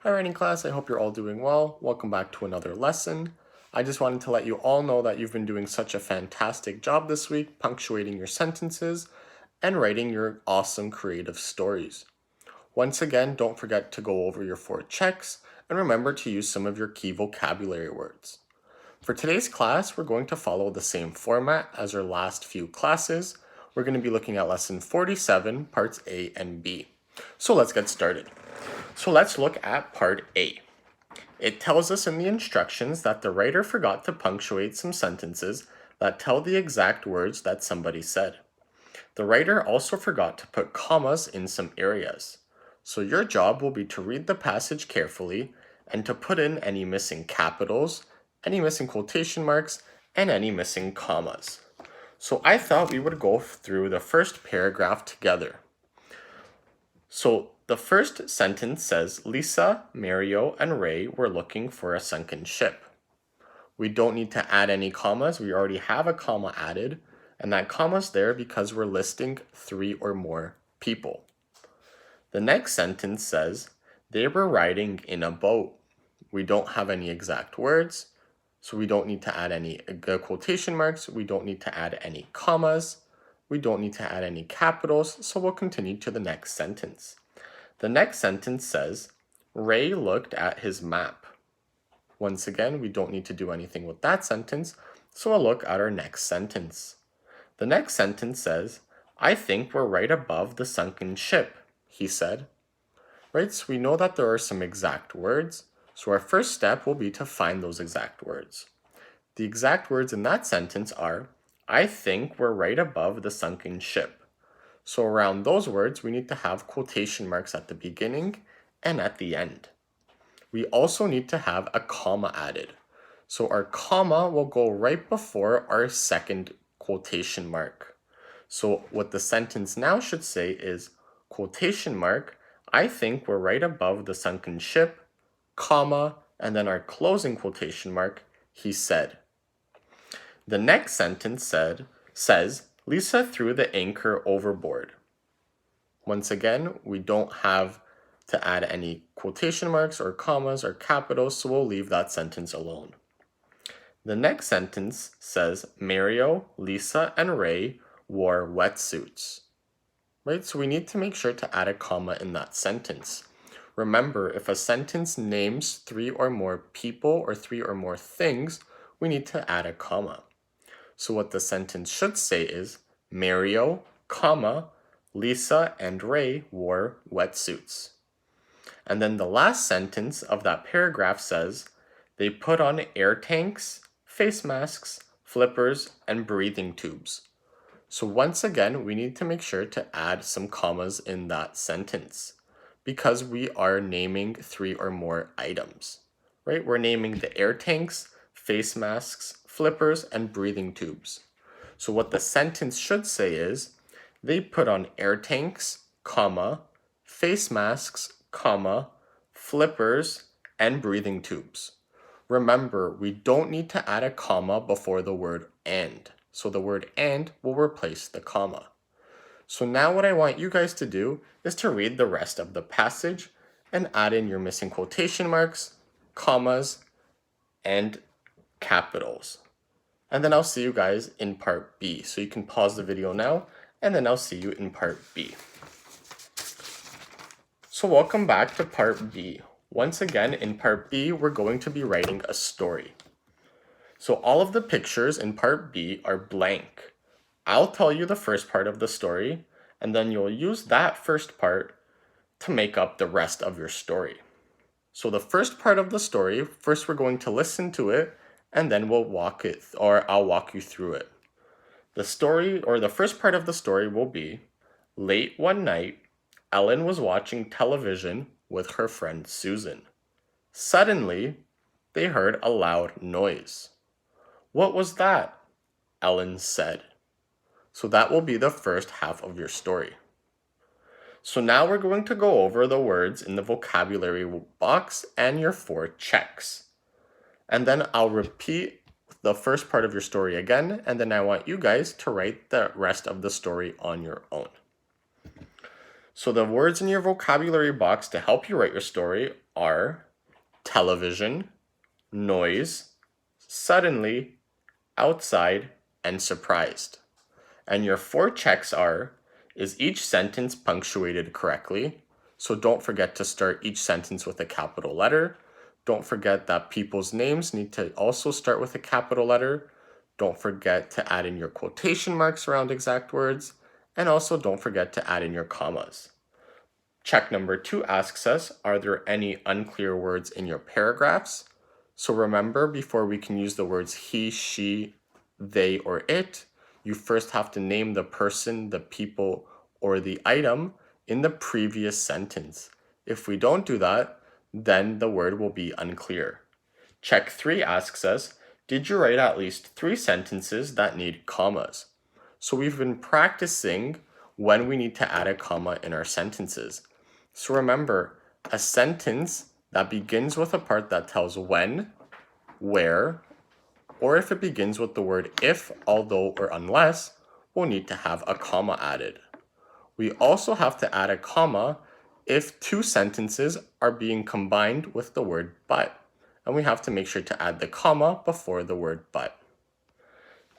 Hi writing class, I hope you're all doing well. Welcome back to another lesson. I just wanted to let you all know that you've been doing such a fantastic job this week, punctuating your sentences and writing your awesome creative stories. Once again, don't forget to go over your 4 checks and remember to use some of your key vocabulary words. For today's class, we're going to follow the same format as our last few classes. We're going to be looking at lesson 47, parts A and B. So let's get started. So let's look at part A. It tells us in the instructions that the writer forgot to punctuate some sentences that tell the exact words that somebody said. The writer also forgot to put commas in some areas. So your job will be to read the passage carefully and to put in any missing capitals, any missing quotation marks, and any missing commas. So I thought we would go through the first paragraph together. So the first sentence says, Lisa, Mario, and Ray were looking for a sunken ship. We don't need to add any commas. We already have a comma added, and that comma's there because we're listing 3 or more people. The next sentence says, they were riding in a boat. We don't have any exact words, so we don't need to add any quotation marks. We don't need to add any commas. We don't need to add any capitals, so we'll continue to the next sentence. The next sentence says, Ray looked at his map. Once again, we don't need to do anything with that sentence, so we'll look at our next sentence. The next sentence says, I think we're right above the sunken ship, he said. Right, so we know that there are some exact words, so our first step will be to find those exact words. The exact words in that sentence are, I think we're right above the sunken ship. So around those words, we need to have quotation marks at the beginning and at the end. We also need to have a comma added. So our comma will go right before our second quotation mark. So what the sentence now should say is, quotation mark, I think we're right above the sunken ship, comma, and then our closing quotation mark, he said. The next sentence says, Lisa threw the anchor overboard. Once again, we don't have to add any quotation marks or commas or capitals, so we'll leave that sentence alone. The next sentence says, Mario, Lisa, and Ray wore wetsuits. Right, so we need to make sure to add a comma in that sentence. Remember, if a sentence names 3 or more people or 3 or more things, we need to add a comma. So what the sentence should say is, Mario, comma, Lisa and Ray wore wetsuits. And then the last sentence of that paragraph says, they put on air tanks, face masks, flippers, and breathing tubes. So once again, we need to make sure to add some commas in that sentence because we are naming 3 or more items, right? We're naming the air tanks, face masks, flippers, and breathing tubes. So what the sentence should say is, they put on air tanks, comma, face masks, comma, flippers, and breathing tubes. Remember, we don't need to add a comma before the word and. So the word and will replace the comma. So now what I want you guys to do is to read the rest of the passage and add in your missing quotation marks, commas, and capitals. And then I'll see you guys in part B. So you can pause the video now, and then I'll see you in part B. So welcome back to part B. Once again, in part B, we're going to be writing a story. So all of the pictures in part B are blank. I'll tell you the first part of the story, and then you'll use that first part to make up the rest of your story. So the first part of the story, first we're going to listen to it, and then I'll walk you through it. The story, or the first part of the story will be, late one night, Ellen was watching television with her friend Susan. Suddenly, they heard a loud noise. What was that? Ellen said. So that will be the first half of your story. So now we're going to go over the words in the vocabulary box and your 4 checks. And then I'll repeat the first part of your story again, and then I want you guys to write the rest of the story on your own. So the words in your vocabulary box to help you write your story are television, noise, suddenly, outside, and surprised. And your 4 checks are, is each sentence punctuated correctly? So don't forget to start each sentence with a capital letter. Don't forget that people's names need to also start with a capital letter. Don't forget to add in your quotation marks around exact words. And also don't forget to add in your commas. Check number 2 asks us, are there any unclear words in your paragraphs? So remember, before we can use the words he, she, they, or it, you first have to name the person, the people, or the item in the previous sentence. If we don't do that, then the word will be unclear. Check 3 asks us, did you write at least 3 sentences that need commas? So we've been practicing when we need to add a comma in our sentences. So remember, a sentence that begins with a part that tells when, where, or if it begins with the word if, although, or unless, we'll need to have a comma added. We also have to add a comma if 2 sentences are being combined with the word but, and we have to make sure to add the comma before the word but.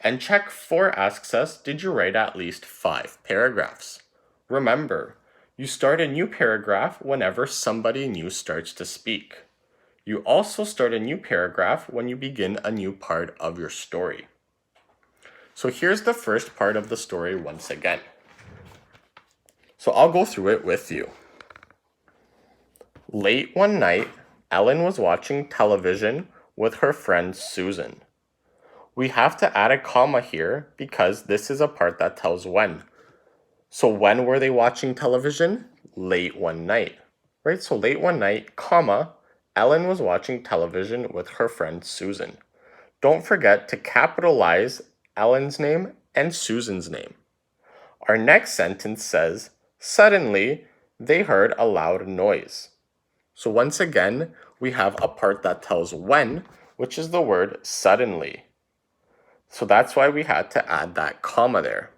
And check 4 asks us, did you write at least 5 paragraphs? Remember, you start a new paragraph whenever somebody new starts to speak. You also start a new paragraph when you begin a new part of your story. So here's the first part of the story once again. So I'll go through it with you. Late one night, Ellen was watching television with her friend Susan. We have to add a comma here because this is a part that tells when. So when were they watching television? Late one night, right? So late one night, comma, Ellen was watching television with her friend Susan. Don't forget to capitalize Ellen's name and Susan's name. Our next sentence says, suddenly they heard a loud noise. So once again, we have a part that tells when, which is the word suddenly. So that's why we had to add that comma there.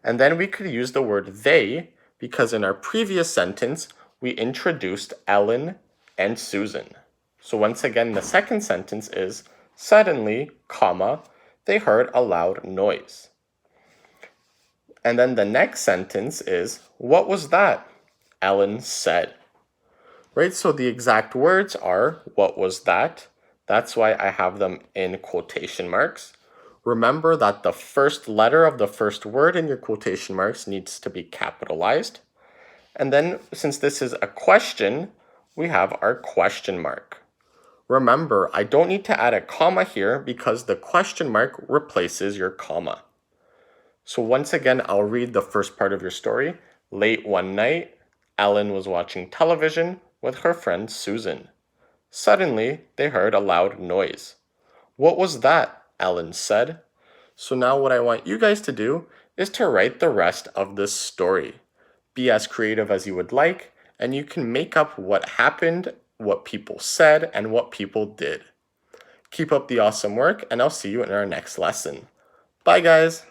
And then we could use the word they because in our previous sentence, we introduced Ellen and Susan. So once again, the second sentence is, suddenly, comma, they heard a loud noise. And then the next sentence is, what was that? Ellen said. Right, so the exact words are, what was that? That's why I have them in quotation marks. Remember that the first letter of the first word in your quotation marks needs to be capitalized. And then, since this is a question, we have our question mark. Remember, I don't need to add a comma here because the question mark replaces your comma. So once again, I'll read the first part of your story. Late one night, Ellen was watching television with her friend Susan. Suddenly, they heard a loud noise. What was that? Ellen said. So now what I want you guys to do is to write the rest of this story. Be as creative as you would like, and you can make up what happened, what people said, and what people did. Keep up the awesome work, and I'll see you in our next lesson. Bye, guys!